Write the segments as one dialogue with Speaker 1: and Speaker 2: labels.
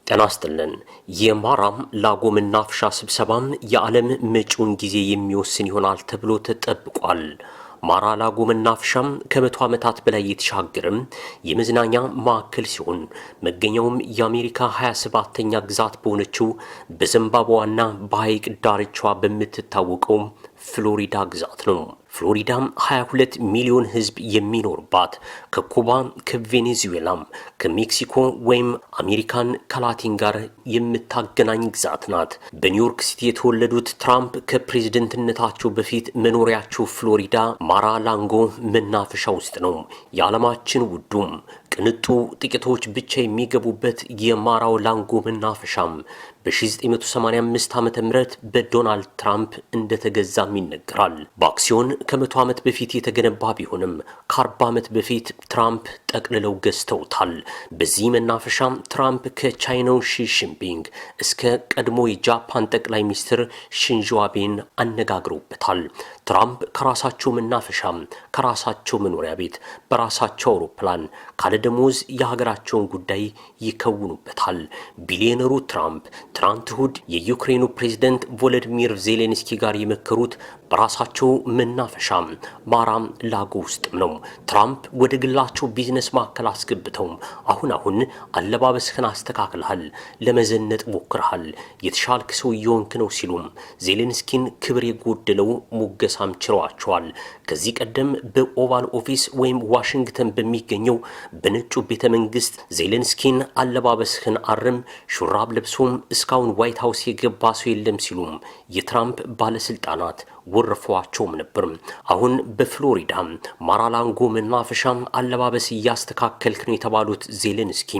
Speaker 1: ጤና ይስጥልን። የማራም ላጎ መናፈሻ ስብሰባም የዓለም መጪውን ጊዜ የሚወስን ይሆናል ተብሎ ተጠብቋል። ማራ ላጎ መናፈሻም ከ100 ዓመታት በላይ የተሻገረም የመዝናኛ ማዕከል ሲሆን መገኛውም የአሜሪካ 27ኛ ግዛት በሆነችው በዘምባባዋና በሐይቅ ዳርቻዋ በምትታወቀው ፍሎሪዳ ግዛት ነው። ፍሎሪዳም 22 ሚሊዮን ህዝብ የሚኖርባት ከኩባ ከቬኔዙዌላ ከሜክሲኮ ወይም አሜሪካን ከላቲን ጋር የምታገናኝ ግዛት ናት። በኒውዮርክ ሲቲ የተወለዱት ትራምፕ ከፕሬዝደንትነታቸው በፊት መኖሪያቸው ፍሎሪዳ ማራ-ላጎ መናፈሻ ውስጥ ነው። የዓለማችን ውዱም ቅንጡ ጥቂቶች ብቻ የሚገቡበት የማራ-ላጎ መናፈሻም በ1985 ዓመተ ምህረት በዶናልድ ትራምፕ እንደተገዛም ይነገራል። በአክሲዮን ከ100 ዓመት በፊት የተገነባ ቢሆንም ከ40 ዓመት በፊት ትራምፕ ጠቅልለው ገዝተውታል። በዚህ መናፈሻ ትራምፕ ከቻይናው ሺ ጂንፒንግ እስከ ቀድሞ የጃፓን ጠቅላይ ሚኒስትር ሽንዞ አቤን አነጋግረውበታል። ትራምፕ ከራሳቸው መናፈሻ፣ ከራሳቸው መኖሪያ ቤት፣ በራሳቸው አውሮፕላን ካለ ደሞዝ የሀገራቸውን ጉዳይ ይከውኑበታል። ቢሊዮነሩ ትራምፕ ትናንት እሁድ የዩክሬኑ ፕሬዝደንት ቮሎዲሚር ዜሌንስኪ ጋር የመከሩት በራሳቸው መናፈሻ ማራ-ላጎ ውስጥም ነው። ትራምፕ ወደ ግላቸው ቢዝነስ ማዕከል አስገብተው አሁን አለባበስህን አስተካክለሃል፣ ለመዘነጥ ሞክረሃል፣ የተሻልክ ሰው እየሆንክ ነው ሲሉ ዜሌንስኪን ክብር የጎደለው ሙገሳም ችረዋቸዋል። ከዚህ ቀደም በኦቫል ኦፊስ ወይም ዋሽንግተን በሚገኘው በነጩ ቤተ መንግስት ዜሌንስኪን አለባበስህን አርም፣ ሹራብ ለብሶም እስካሁን ዋይት ሃውስ የገባ ሰው የለም ሲሉ የትራምፕ ባለስልጣናት ወርፈዋቸውም ነበር። አሁን በፍሎሪዳ ማራ-ላጎ መናፈሻ አለባበስ እያስተካከልክ ነው የተባሉት ዜሌንስኪ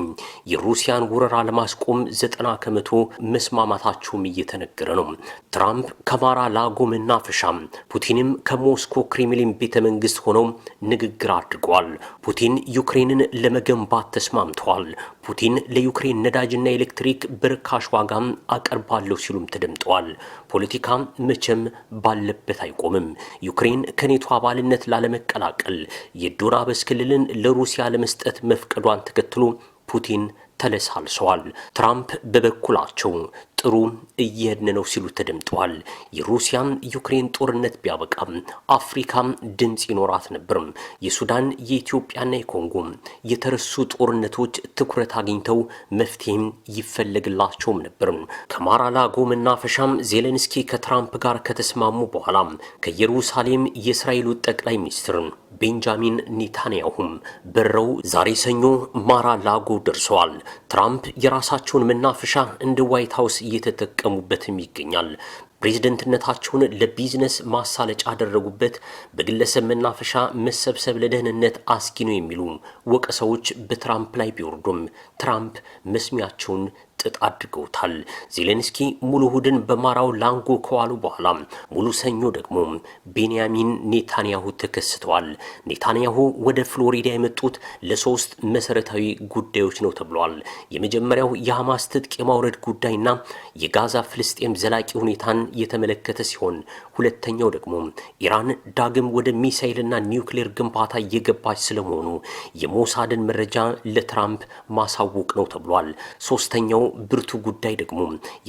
Speaker 1: የሩሲያን ወረራ ለማስቆም 90% መስማማታቸውም እየተነገረ ነው። ትራምፕ ከማራ-ላጎ መናፈሻ ፑቲንም ከሞስኮ ክሬምሊን ቤተ መንግስት ሆነው ንግግር አድርገዋል። ፑቲን ዩክሬንን ለመገንባት ተስማምተዋል። ፑቲን ለዩክሬን ነዳጅና ኤሌክትሪክ በርካሽ ዋጋ አቀርባለሁ ሲሉም ተደምጠዋል። ፖለቲካ መቼም ባለበት አይቆምም። ዩክሬን ከኔቶ አባልነት ላለመቀላቀል የዶንባስ ክልልን ለሩሲያ ለመስጠት መፍቀዷን ተከትሎ ፑቲን ተለሳልሰዋል። ትራምፕ በበኩላቸው ጥሩ እየሄድን ነው ሲሉ ተደምጠዋል። የሩሲያም ዩክሬን ጦርነት ቢያበቃም አፍሪካም ድምጽ ይኖራት ነበር። የሱዳን የኢትዮጵያና የኮንጎ የተረሱ ጦርነቶች ትኩረት አግኝተው መፍትሄም ይፈለግላቸውም ነበር። ከማራ-ላጎ መናፈሻም ዜሌንስኪ ከትራምፕ ጋር ከተስማሙ በኋላ ከኢየሩሳሌም የእስራኤሉ ጠቅላይ ሚኒስትር ቤንጃሚን ኔታንያሁም በረው ዛሬ ሰኞ ማራ-ላጎ ደርሰዋል። ትራምፕ የራሳቸውን መናፈሻ እንደ ዋይት ሃውስ እየተጠቀሙበትም ይገኛል። ፕሬዝደንትነታቸውን ለቢዝነስ ማሳለጫ አደረጉበት። በግለሰብ መናፈሻ መሰብሰብ ለደህንነት አስጊ ነው የሚሉ ወቀሳዎች በትራምፕ ላይ ቢወርዱም ትራምፕ መስሚያቸውን ጥጥ አድርገውታል። ዜሌንስኪ ሙሉ እሁድን በማራ-ላጎ ከዋሉ በኋላ ሙሉ ሰኞ ደግሞ ቤንያሚን ኔታንያሁ ተከስተዋል። ኔታንያሁ ወደ ፍሎሪዳ የመጡት ለሶስት መሰረታዊ ጉዳዮች ነው ተብሏል። የመጀመሪያው የሐማስ ትጥቅ የማውረድ ጉዳይና የጋዛ ፍልስጤም ዘላቂ ሁኔታን የተመለከተ ሲሆን ሁለተኛው ደግሞ ኢራን ዳግም ወደ ሚሳኤልና ኒውክሌር ግንባታ እየገባች ስለመሆኑ የሞሳድን መረጃ ለትራምፕ ማሳወቅ ነው ተብሏል። ሶስተኛው ብርቱ ጉዳይ ደግሞ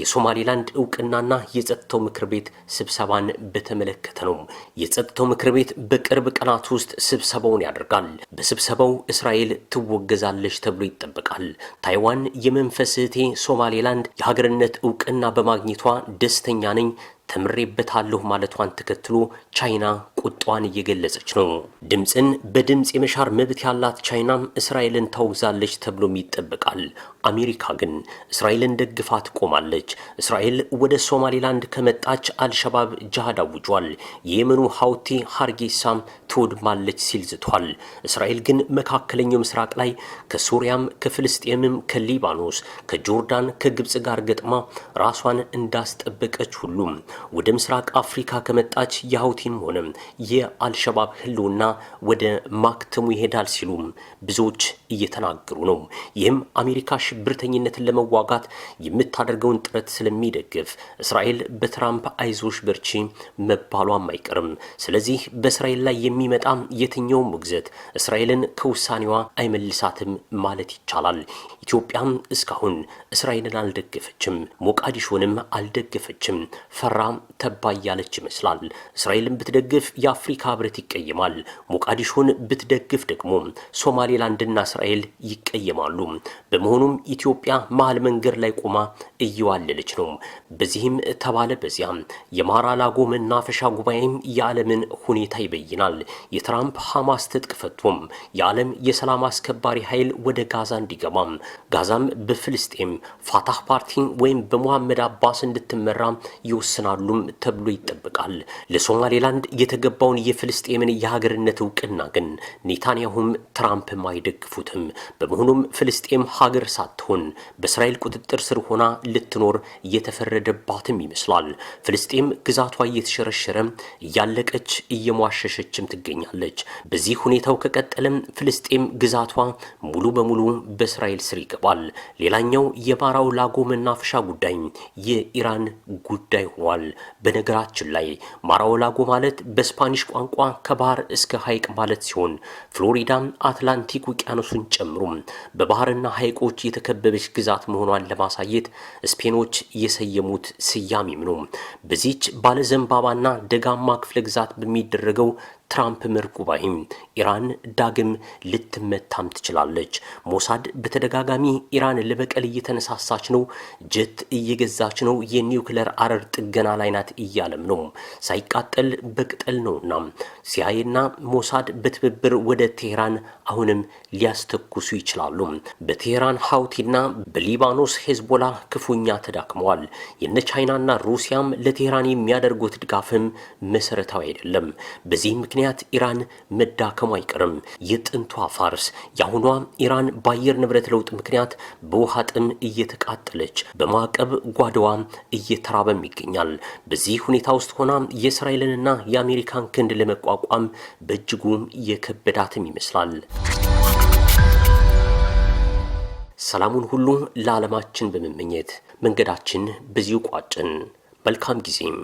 Speaker 1: የሶማሌላንድ እውቅናና የጸጥታው ምክር ቤት ስብሰባን በተመለከተ ነው። የጸጥታው ምክር ቤት በቅርብ ቀናት ውስጥ ስብሰባውን ያደርጋል። በስብሰባው እስራኤል ትወገዛለች ተብሎ ይጠበቃል። ታይዋን የመንፈስ እህቴ ሶማሌላንድ የሀገርነት እውቅና በማግኘቷ ደስተኛ ነኝ ተምሬበታለሁ ማለቷን ተከትሎ ቻይና ቁጣዋን እየገለጸች ነው። ድምፅን በድምፅ የመሻር መብት ያላት ቻይናም እስራኤልን ታውግዛለች ተብሎም ይጠበቃል። አሜሪካ ግን እስራኤልን ደግፋ ትቆማለች። እስራኤል ወደ ሶማሌላንድ ከመጣች አልሸባብ ጅሃድ አውጇል። የየመኑ ሐውቲ ሀርጌሳም ትወድማለች ሲል ዝቷል። እስራኤል ግን መካከለኛው ምስራቅ ላይ ከሱሪያም ከፍልስጤምም ከሊባኖስ ከጆርዳን ከግብጽ ጋር ገጥማ ራሷን እንዳስጠበቀች ሁሉም ወደ ምስራቅ አፍሪካ ከመጣች የሐውቲም ሆነ የአልሸባብ ህልውና ወደ ማክተሙ ይሄዳል ሲሉ ብዙዎች እየተናገሩ ነው። ይህም አሜሪካ ሽብርተኝነትን ለመዋጋት የምታደርገውን ጥረት ስለሚደግፍ እስራኤል በትራምፕ አይዞሽ በርቺ መባሏም አይቀርም። ስለዚህ በእስራኤል ላይ የሚመጣ የትኛውም ውግዘት እስራኤልን ከውሳኔዋ አይመልሳትም ማለት ይቻላል። ኢትዮጵያም እስካሁን እስራኤልን አልደገፈችም፣ ሞቃዲሾንም አልደገፈችም። ፈራ ተባ ያለች ይመስላል። እስራኤልን ብትደግፍ የአፍሪካ ህብረት ይቀየማል። ሞቃዲሾን ብትደግፍ ደግሞ ሶማሌላንድና እስራኤል ይቀየማሉ። በመሆኑም ኢትዮጵያ መሃል መንገድ ላይ ቆማ እየዋለለች ነው። በዚህም ተባለ በዚያም የማራላጎ መናፈሻ ጉባኤም የዓለምን ሁኔታ ይበይናል። የትራምፕ ሐማስ ትጥቅ ፈቶም የዓለም የሰላም አስከባሪ ኃይል ወደ ጋዛ እንዲገባም ጋዛም በፍልስጤም ፋታህ ፓርቲ ወይም በሙሐመድ አባስ እንድትመራ ይወስናሉም ተብሎ ይጠበቃል። ለሶማሌላንድ የተገባውን የፍልስጤምን የሀገርነት እውቅና ግን ኔታንያሁም ትራምፕም አይደግፉትም። በመሆኑም ፍልስጤም ሀገር ሳትሆን በእስራኤል ቁጥጥር ስር ሆና ልትኖር እየተፈረደባትም ይመስላል። ፍልስጤም ግዛቷ እየተሸረሸረ እያለቀች እየሟሸሸችም ትገኛለች። በዚህ ሁኔታው ከቀጠለም ፍልስጤም ግዛቷ ሙሉ በሙሉ በእስራኤል ስር ይገባል። ሌላኛው የማራው ላጎ መናፈሻ ጉዳይ የኢራን ጉዳይ ሆኗል። በነገራችን ላይ ማራው ላጎ ማለት በስፓኒሽ ቋንቋ ከባህር እስከ ሐይቅ ማለት ሲሆን ፍሎሪዳ አትላንቲክ ውቅያኖስን ጨምሮ በባህርና ሐይቆች የተከበበች ግዛት መሆኗን ለማሳየት ስፔኖች የሰየሙት ስያሜም ነው። በዚች ባለዘንባባና ደጋማ ክፍለ ግዛት በሚደረገው ትራምፕ መር ጉባኤ ኢራን ዳግም ልትመታም ትችላለች። ሞሳድ በተደጋጋሚ ኢራን ለበቀል እየተነሳሳች ነው፣ ጀት እየገዛች ነው፣ የኒውክሌር አረር ጥገና ላይ ናት እያለም ነው። ሳይቃጠል በቅጠል ነውና ሲአይኤና ሞሳድ በትብብር ወደ ቴህራን አሁንም ሊያስተኩሱ ይችላሉ። በቴህራን ሀውቲና በሊባኖስ ሄዝቦላ ክፉኛ ተዳክመዋል። የነ ቻይናና ሩሲያም ለቴህራን የሚያደርጉት ድጋፍም መሰረታዊ አይደለም። በዚህ ምክንያት ኢራን መዳከሙ አይቀርም። የጥንቷ ፋርስ የአሁኗ ኢራን በአየር ንብረት ለውጥ ምክንያት በውሃ ጥም እየተቃጠለች በማዕቀብ ጓዳዋ እየተራበም ይገኛል። በዚህ ሁኔታ ውስጥ ሆና የእስራኤልንና የአሜሪካን ክንድ ለመቋቋም በእጅጉ የከበዳትም ይመስላል። ሰላሙን ሁሉ ለዓለማችን በመመኘት መንገዳችን በዚሁ ቋጭን። መልካም ጊዜም